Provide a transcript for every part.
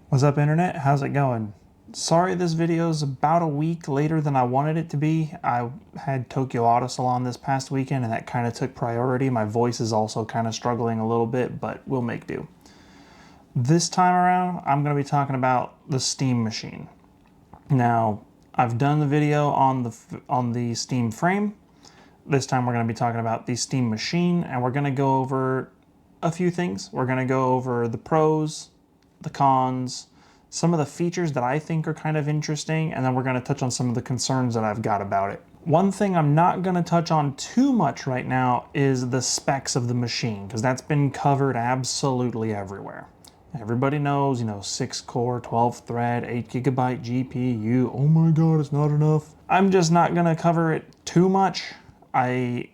What's up, internet? How's it going? Sorry this video is about a week later than I wanted it to be. I had Tokyo Auto Salon this past weekend and that kind of took priority. My voice is also kind of struggling a little bit, but we'll make do. This time around, I'm going to be talking about the Steam Machine. Now, I've done the video on the Steam Frame. This time we're going to be talking about the Steam Machine, and we're going to go over a few things. We're going to go over the pros, the cons, some of the features that I think are kind of interesting, and then we're going to touch on some of the concerns that I've got about it. One thing I'm not going to touch on too much right now is the specs of the machine, because that's been covered absolutely everywhere. Everybody knows, 6 core, 12 thread, 8 gigabyte GPU. Oh my God, it's not enough. I'm just not going to cover it too much. I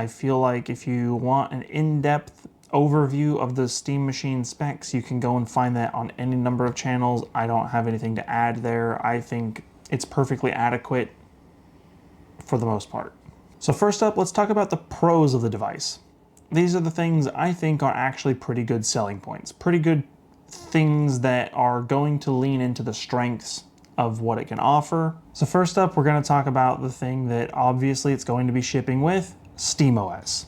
feel like if you want an in-depth overview of the Steam Machine specs, you can go and find that on any number of channels. I don't have anything to add there. I think it's perfectly adequate for the most part. So first up, let's talk about the pros of the device. These are the things I think are actually pretty good selling points, pretty good things that are going to lean into the strengths of what it can offer. So first up, we're going to talk about the thing that obviously it's going to be shipping with, SteamOS.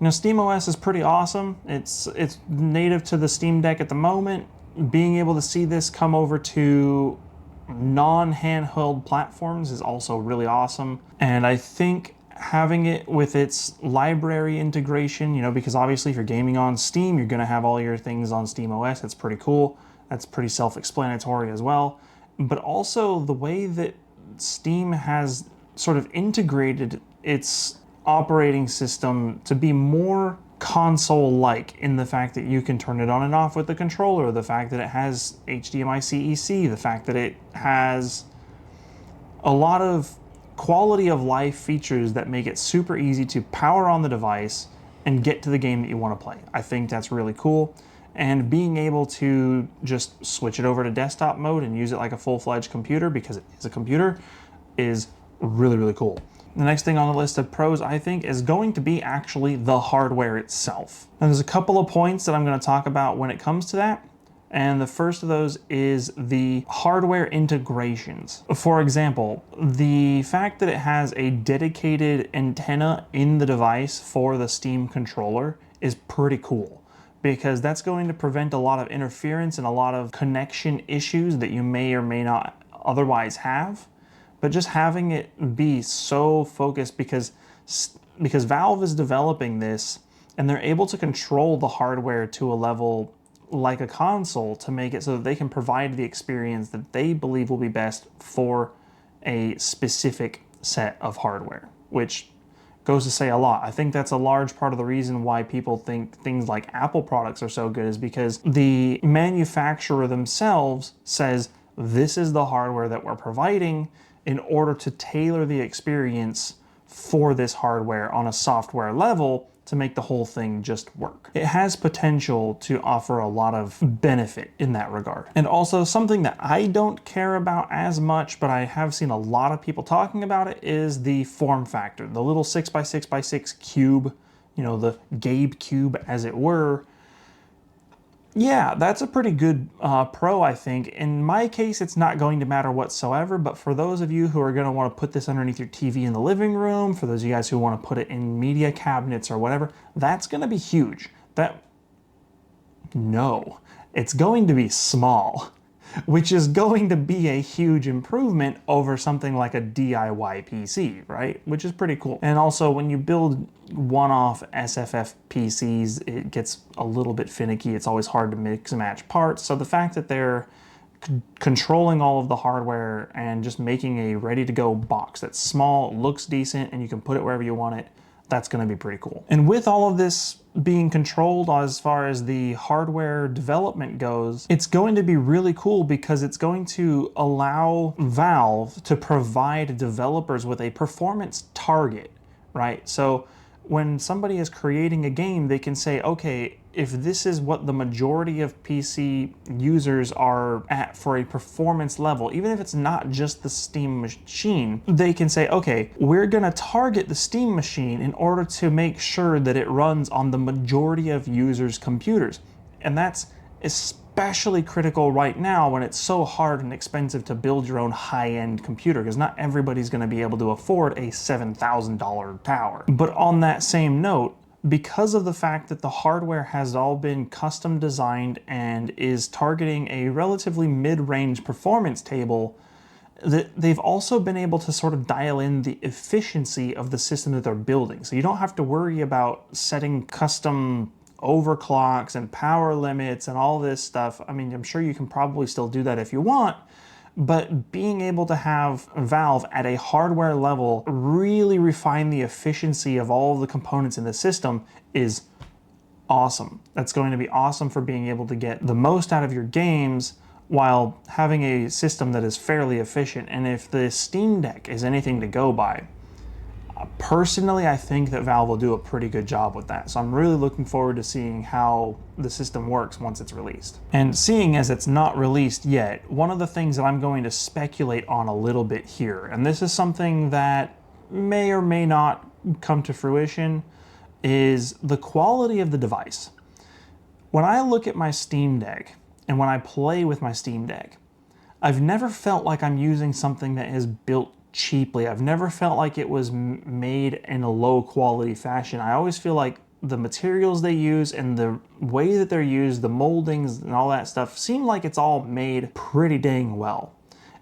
SteamOS is pretty awesome. It's native to the Steam Deck at the moment. Being able to see this come over to non-handheld platforms is also really awesome. And I think having it with its library integration, because obviously if you're gaming on Steam, you're going to have all your things on SteamOS. That's pretty cool. That's pretty self-explanatory as well. But also the way that Steam has sort of integrated its operating system to be more console-like in the fact that you can turn it on and off with the controller, the fact that it has HDMI CEC, the fact that it has a lot of quality of life features that make it super easy to power on the device and get to the game that you want to play. I think that's really cool. And being able to just switch it over to desktop mode and use it like a full-fledged computer, because it is a computer, is really, really cool. The next thing on the list of pros, I think, is going to be actually the hardware itself. Now, there's a couple of points that I'm going to talk about when it comes to that. And the first of those is the hardware integrations. For example, the fact that it has a dedicated antenna in the device for the Steam controller is pretty cool, because that's going to prevent a lot of interference and a lot of connection issues that you may or may not otherwise have. But just having it be so focused, because Valve is developing this and they're able to control the hardware to a level like a console to make it so that they can provide the experience that they believe will be best for a specific set of hardware, which goes to say a lot. I think that's a large part of the reason why people think things like Apple products are so good, is because the manufacturer themselves says, this is the hardware that we're providing in order to tailor the experience for this hardware on a software level to make the whole thing just work. It has potential to offer a lot of benefit in that regard. And also something that I don't care about as much, but I have seen a lot of people talking about it, is the form factor. The little 6x6x6 cube, the Gabe cube as it were. Yeah, that's a pretty good pro, I think. In my case, it's not going to matter whatsoever, but for those of you who are going to want to put this underneath your TV in the living room, for those of you guys who want to put it in media cabinets or whatever, that's going to be huge. No, it's going to be small, which is going to be a huge improvement over something like a DIY PC, right? Which is pretty cool. And also, when you build one-off SFF PCs, it gets a little bit finicky. It's always hard to mix and match parts. So the fact that they're controlling all of the hardware and just making a ready-to-go box that's small, looks decent, and you can put it wherever you want it, that's going to be pretty cool. And with all of this being controlled as far as the hardware development goes, it's going to be really cool because it's going to allow Valve to provide developers with a performance target, right? So when somebody is creating a game, they can say, okay, if this is what the majority of PC users are at for a performance level, even if it's not just the Steam Machine, they can say, okay, we're gonna target the Steam Machine in order to make sure that it runs on the majority of users' computers. And that's especially especially critical right now when it's so hard and expensive to build your own high-end computer, because not everybody's going to be able to afford a $7,000 tower. But on that same note, because of the fact that the hardware has all been custom designed and is targeting a relatively mid-range performance table, they've also been able to sort of dial in the efficiency of the system that they're building. So you don't have to worry about setting custom overclocks and power limits and all this stuff. I mean, I'm sure you can probably still do that if you want, but being able to have Valve at a hardware level really refine the efficiency of all of the components in the system is awesome. That's going to be awesome for being able to get the most out of your games while having a system that is fairly efficient. And if the Steam Deck is anything to go by, personally, I think that Valve will do a pretty good job with that. So I'm really looking forward to seeing how the system works once it's released. And seeing as it's not released yet, one of the things that I'm going to speculate on a little bit here, and this is something that may or may not come to fruition, is the quality of the device. When I look at my Steam Deck, and when I play with my Steam Deck, I've never felt like I'm using something that is built cheaply. I've never felt like it was made in a low quality fashion. I always feel like the materials they use and the way that they're used, the moldings and all that stuff, seem like it's all made pretty dang well.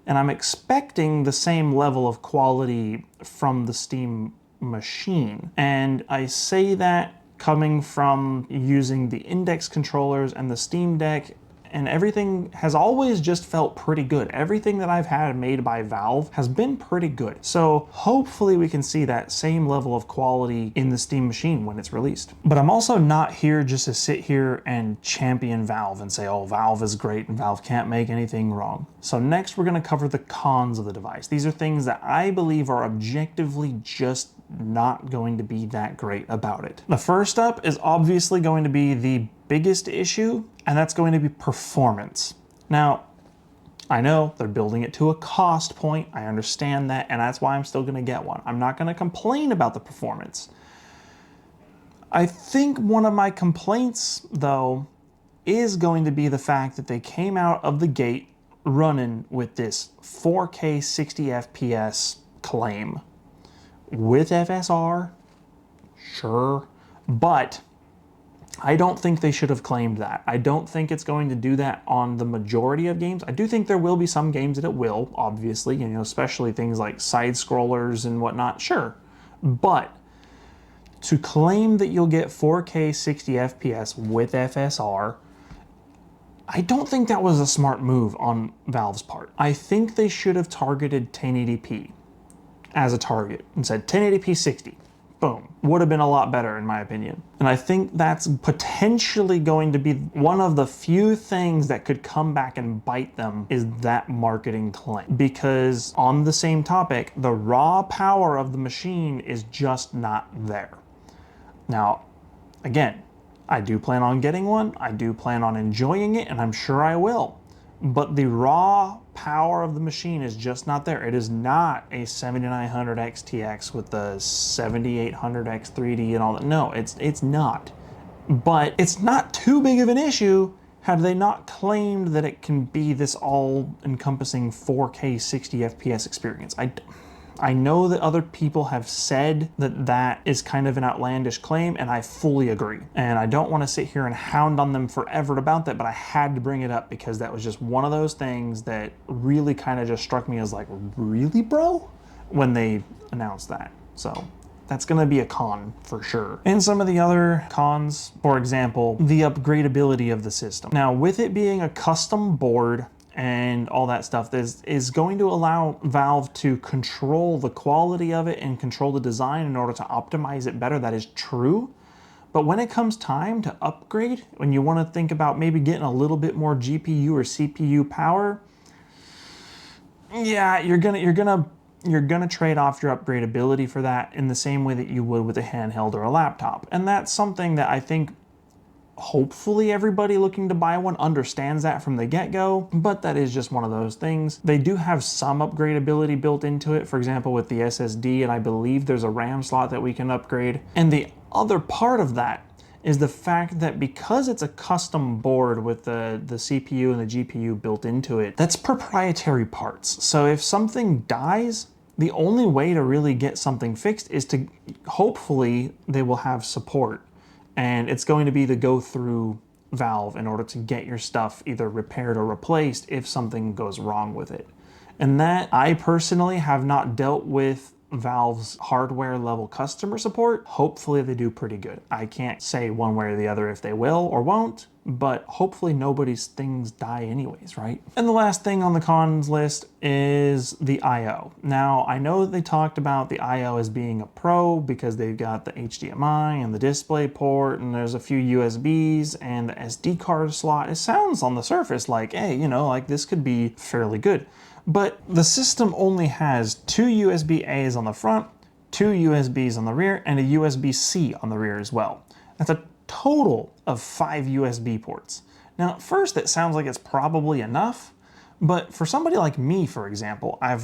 And I'm expecting the same level of quality from the Steam machine. And I say that coming from using the Index controllers and the Steam Deck, and everything has always just felt pretty good. Everything that I've had made by Valve has been pretty good. So hopefully we can see that same level of quality in the Steam machine when it's released. But I'm also not here just to sit here and champion Valve and say, oh, Valve is great and Valve can't make anything wrong. So next we're gonna cover the cons of the device. These are things that I believe are objectively just not going to be that great about it. The first up is obviously going to be the biggest issue, and that's going to be performance. Now, I know they're building it to a cost point. I understand that, and that's why I'm still gonna get one. I'm not gonna complain about the performance. I think one of my complaints, though, is going to be the fact that they came out of the gate running with this 4K 60 FPS claim. With FSR, sure, but I don't think they should have claimed that. I don't think it's going to do that on the majority of games. I do think there will be some games that it will, obviously, you know, especially things like side scrollers and whatnot, sure. But to claim that you'll get 4K 60 FPS with FSR, I don't think that was a smart move on Valve's part. I think they should have targeted 1080p as a target and said 1080p 60. Boom. Would have been a lot better in my opinion. And I think that's potentially going to be one of the few things that could come back and bite them, is that marketing claim. Because on the same topic, the raw power of the machine is just not there. Now, again, I do plan on getting one. I do plan on enjoying it, and I'm sure I will. But the raw power of the machine is just not there. It is not a 7900 XTX with the 7800X 3D and all that. No, it's not. But it's not too big of an issue had they not claimed that it can be this all-encompassing 4K 60 FPS experience. I know that other people have said that that is kind of an outlandish claim, and I fully agree. And I don't want to sit here and hound on them forever about that, but I had to bring it up because that was just one of those things that really kind of just struck me as like, really, bro? When they announced that. So that's going to be a con for sure. And some of the other cons, for example, the upgradability of the system. Now, with it being a custom board and all that stuff, is going to allow Valve to control the quality of it and control the design in order to optimize it better. That is true. But when it comes time to upgrade, when you want to think about maybe getting a little bit more GPU or CPU power, yeah, you're gonna trade off your upgradability for that in the same way that you would with a handheld or a laptop. And that's something that I think hopefully everybody looking to buy one understands that from the get-go, but that is just one of those things. They do have some upgradability built into it, for example, with the SSD, and I believe there's a RAM slot that we can upgrade. And the other part of that is the fact that because it's a custom board with the CPU and the GPU built into it, that's proprietary parts. So if something dies, the only way to really get something fixed is to, hopefully they will have support. And it's going to be to go through Valve in order to get your stuff either repaired or replaced if something goes wrong with it. And that, I personally have not dealt with Valve's hardware level customer support. Hopefully they do pretty good. I can't say one way or the other if they will or won't, but hopefully nobody's things die anyways, right? And the last thing on the cons list is the I/O. Now, I know they talked about the I/O as being a pro because they've got the HDMI and the display port, and there's a few USBs and the SD card slot. It sounds on the surface like, hey, you know, like this could be fairly good. But the system only has 2 USB-As on the front, 2 USBs on the rear, and a USB-C on the rear as well. That's a total of 5 USB ports. Now, at first it sounds like it's probably enough, but for somebody like me, for example, I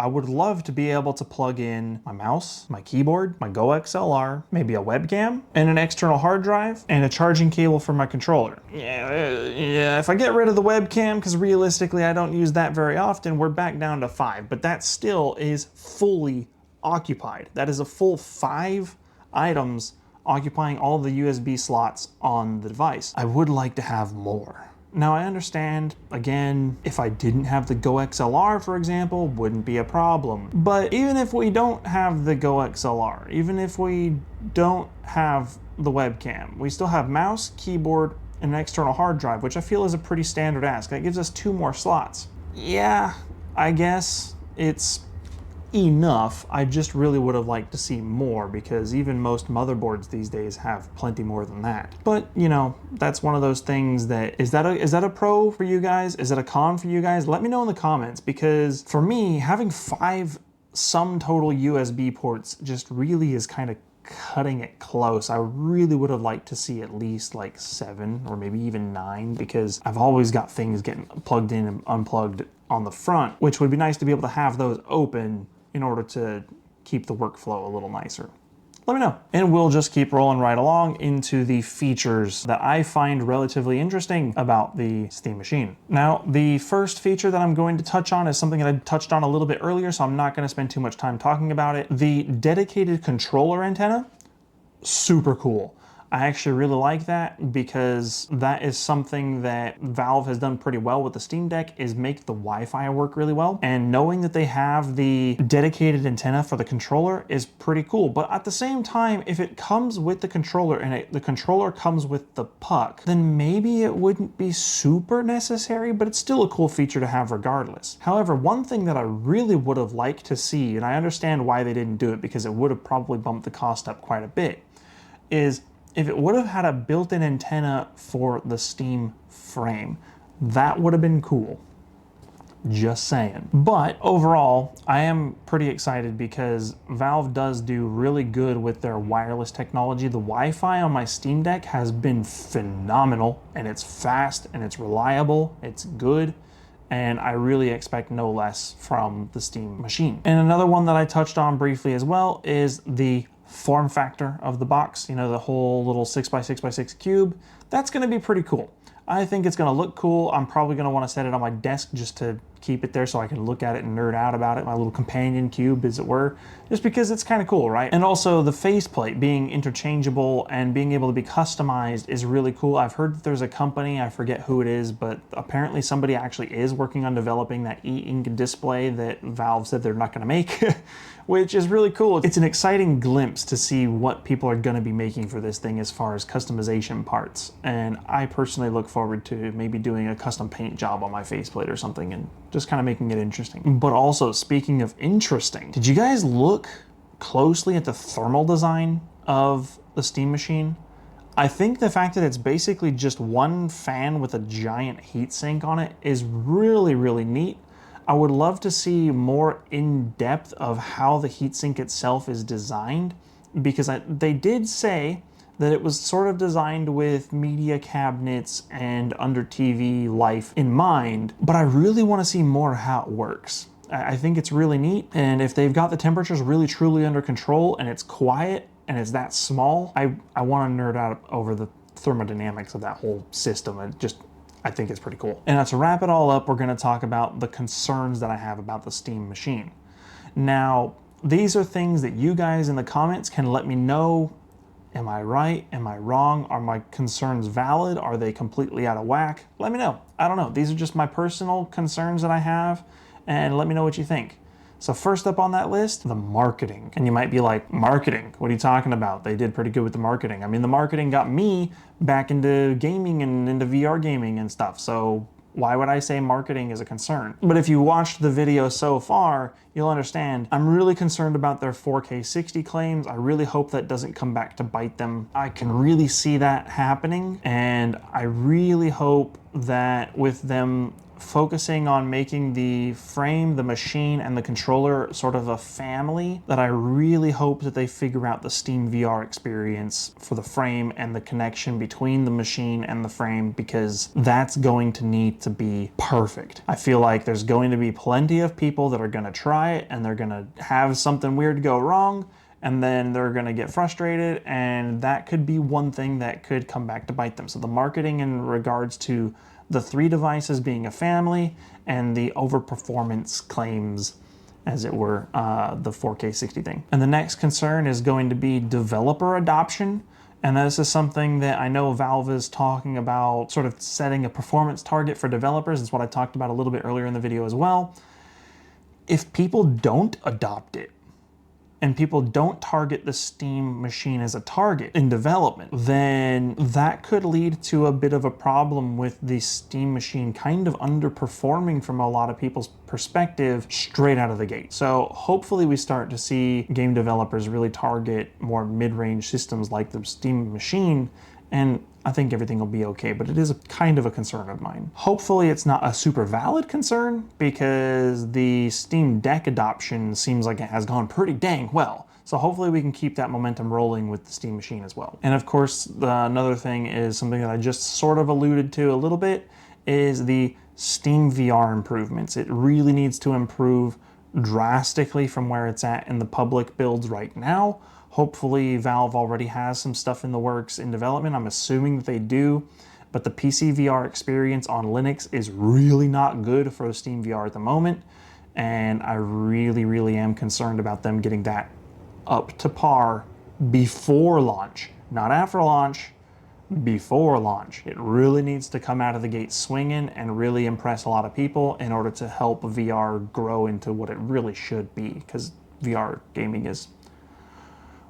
would love to be able to plug in my mouse, my keyboard, my Go XLR, maybe a webcam, and an external hard drive, and a charging cable for my controller. Yeah, if I get rid of the webcam, because realistically I don't use that very often, we're back down to 5, but that still is fully occupied. That is a full 5 items occupying all the USB slots on the device. I would like to have more. Now I understand, again, if I didn't have the Go XLR, for example, wouldn't be a problem. But even if we don't have the Go XLR, even if we don't have the webcam, we still have mouse, keyboard, and an external hard drive, which I feel is a pretty standard ask. That gives us 2 more slots. Yeah, I guess it's enough. I just really would have liked to see more because even most motherboards these days have plenty more than that. But you know, that's one of those things that, is that a pro for you guys? Is it a con for you guys? Let me know in the comments, because for me, having 5 sum total USB ports just really is kind of cutting it close. I really would have liked to see at least like 7 or maybe even 9, because I've always got things getting plugged in and unplugged on the front, which would be nice to be able to have those open in order to keep the workflow a little nicer. Let me know. And we'll just keep rolling right along into the features that I find relatively interesting about the Steam Machine. Now, the first feature that I'm going to touch on is something that I touched on a little bit earlier, so I'm not going to spend too much time talking about it. The dedicated controller antenna, super cool. I actually really like that because that is something that Valve has done pretty well with the Steam Deck, is make the Wi-Fi work really well. And knowing that they have the dedicated antenna for the controller is pretty cool. But at the same time, if it comes with the controller and the controller comes with the puck, then maybe it wouldn't be super necessary, but it's still a cool feature to have regardless. However, one thing that I really would have liked to see, and I understand why they didn't do it because it would have probably bumped the cost up quite a bit, is if it would have had a built-in antenna for the Steam frame. That would have been cool. Just saying. But overall, I am pretty excited because Valve does do really good with their wireless technology. The Wi-Fi on my Steam Deck has been phenomenal, and it's fast and it's reliable, it's good, and I really expect no less from the Steam Machine. And another one that I touched on briefly as well is the form factor of the box, you know, the whole little 6x6x6 cube. That's going to be pretty cool. I think it's going to look cool. I'm probably going to want to set it on my desk just to keep it there so I can look at it and nerd out about it, my little companion cube, as it were, just because it's kind of cool, right? And also the faceplate being interchangeable and being able to be customized is really cool. I've heard that there's a company, I forget who it is, but apparently somebody actually is working on developing that e-ink display that Valve said they're not going to make, which is really cool. It's an exciting glimpse to see what people are going to be making for this thing as far as customization parts. And I personally look forward to maybe doing a custom paint job on my faceplate or something and just kind of making it interesting. But also, speaking of interesting, did you guys look closely at the thermal design of the Steam Machine? I think the fact that it's basically just one fan with a giant heatsink on it is really, really neat. I would love to see more in depth of how the heatsink itself is designed, because they did say that it was sort of designed with media cabinets and under TV life in mind, but I really want to see more how it works. I think it's really neat, and if they've got the temperatures really truly under control and it's quiet and it's that small, I want to nerd out over the thermodynamics of that whole system. I think it's pretty cool. And now to wrap it all up, we're going to talk about the concerns that I have about the Steam machine. Now, these are things that you guys in the comments can let me know. Am I right? Am I wrong? Are my concerns valid? Are they completely out of whack? Let me know. I don't know. These are just my personal concerns that I have, and let me know what you think. So first up on that list, the marketing. And you might be like, marketing? What are you talking about? They did pretty good with the marketing. I mean, the marketing got me back into gaming and into VR gaming and stuff. So why would I say marketing is a concern? But if you watched the video so far, you'll understand I'm really concerned about their 4K 60 claims. I really hope that doesn't come back to bite them. I can really see that happening, and I really hope that with them focusing on making the frame, the machine, and the controller sort of a family, that I really hope that they figure out the Steam VR experience for the frame and the connection between the machine and the frame, because that's going to need to be perfect. I feel like there's going to be plenty of people that are going to try it and they're going to have something weird go wrong, and then they're going to get frustrated, and that could be one thing that could come back to bite them. So the marketing in regards to the 3 devices being a family and the overperformance claims, as it were, the 4K 60 thing. And the next concern is going to be developer adoption. And this is something that I know Valve is talking about, sort of setting a performance target for developers. It's what I talked about a little bit earlier in the video as well. If people don't adopt it, and people don't target the Steam machine as a target in development, then that could lead to a bit of a problem with the Steam machine kind of underperforming from a lot of people's perspective straight out of the gate. So hopefully we start to see game developers really target more mid-range systems like the Steam machine, and I think everything will be okay, but it is kind of a concern of mine. Hopefully it's not a super valid concern, because the Steam Deck adoption seems like it has gone pretty dang well. So hopefully we can keep that momentum rolling with the Steam machine as well. And of course, another thing is something that I just sort of alluded to a little bit, is the Steam VR improvements. It really needs to improve drastically from where it's at in the public builds right now. Hopefully Valve already has some stuff in the works in development. I'm assuming that they do, but the PC VR experience on Linux is really not good for Steam VR at the moment, and I really, really am concerned about them getting that up to par before launch, not after launch, before launch. It really needs to come out of the gate swinging and really impress a lot of people in order to help VR grow into what it really should be, because VR gaming is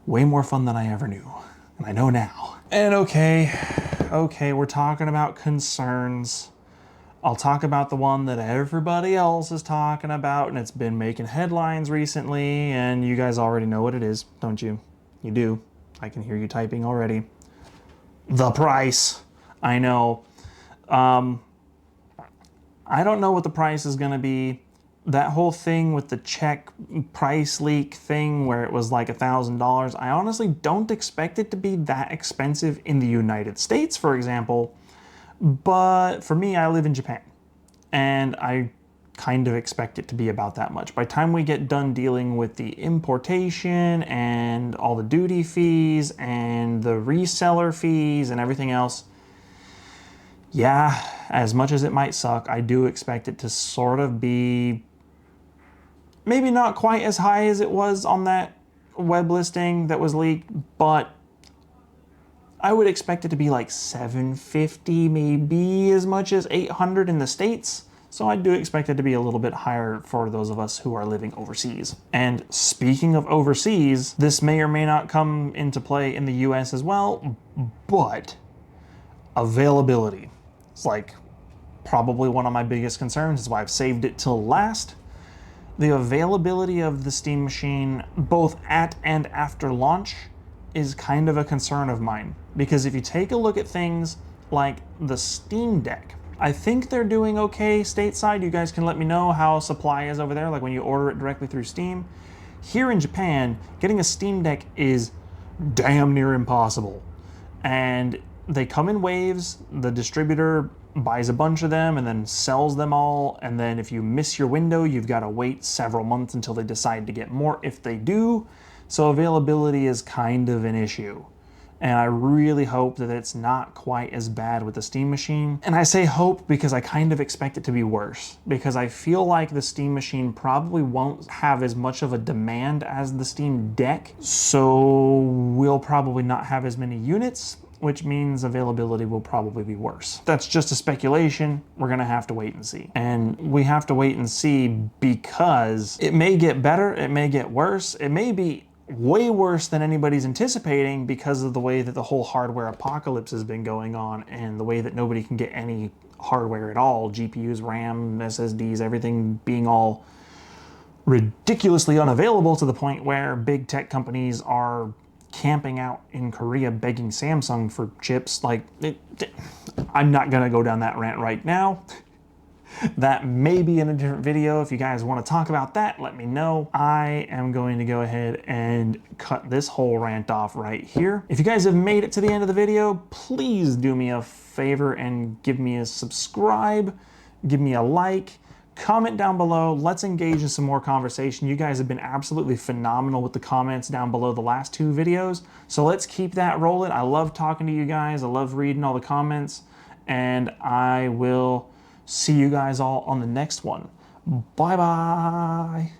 way more fun than I ever knew, and I know now. And okay, we're talking about concerns. I'll talk about the one that everybody else is talking about, and it's been making headlines recently, and you guys already know what it is, don't you? You do. I can hear you typing already. The price. I know. I don't know what the price is gonna be. That whole thing with the Czech price leak thing where it was like $1,000, I honestly don't expect it to be that expensive in the United States, for example. But for me, I live in Japan, and I kind of expect it to be about that much. By the time we get done dealing with the importation and all the duty fees and the reseller fees and everything else, yeah, as much as it might suck, I do expect it to sort of be maybe not quite as high as it was on that web listing that was leaked, but I would expect it to be like $750, maybe as much as $800 in the States. So I do expect it to be a little bit higher for those of us who are living overseas. And speaking of overseas, this may or may not come into play in the US as well, but availability is like probably one of my biggest concerns. That's why I've saved it till last. The availability of the Steam machine, both at and after launch, is kind of a concern of mine. Because if you take a look at things like the Steam Deck, I think they're doing okay stateside. You guys can let me know how supply is over there, like when you order it directly through Steam. Here in Japan, getting a Steam Deck is damn near impossible. And they come in waves. The distributor buys a bunch of them and then sells them all, and then if you miss your window, you've got to wait several months until they decide to get more, if they do. So availability is kind of an issue. And I really hope that it's not quite as bad with the Steam Machine. And I say hope because I kind of expect it to be worse, because I feel like the Steam Machine probably won't have as much of a demand as the Steam Deck, so we'll probably not have as many units, which means availability will probably be worse. That's just a speculation. We're gonna have to wait and see. And we have to wait and see because it may get better, it may get worse, it may be way worse than anybody's anticipating because of the way that the whole hardware apocalypse has been going on and the way that nobody can get any hardware at all. GPUs, RAM, SSDs, everything being all ridiculously unavailable to the point where big tech companies are camping out in Korea begging Samsung for chips. I'm not gonna go down that rant right now. That may be in a different video. If you guys want to talk about that, let me know. I am going to go ahead and cut this whole rant off right here. If you guys have made it to the end of the video, please do me a favor and give me a subscribe, give me a like, comment down below. Let's engage in some more conversation. You guys have been absolutely phenomenal with the comments down below the last 2 videos. So let's keep that rolling. I love talking to you guys. I love reading all the comments, and I will see you guys all on the next one. Bye-bye.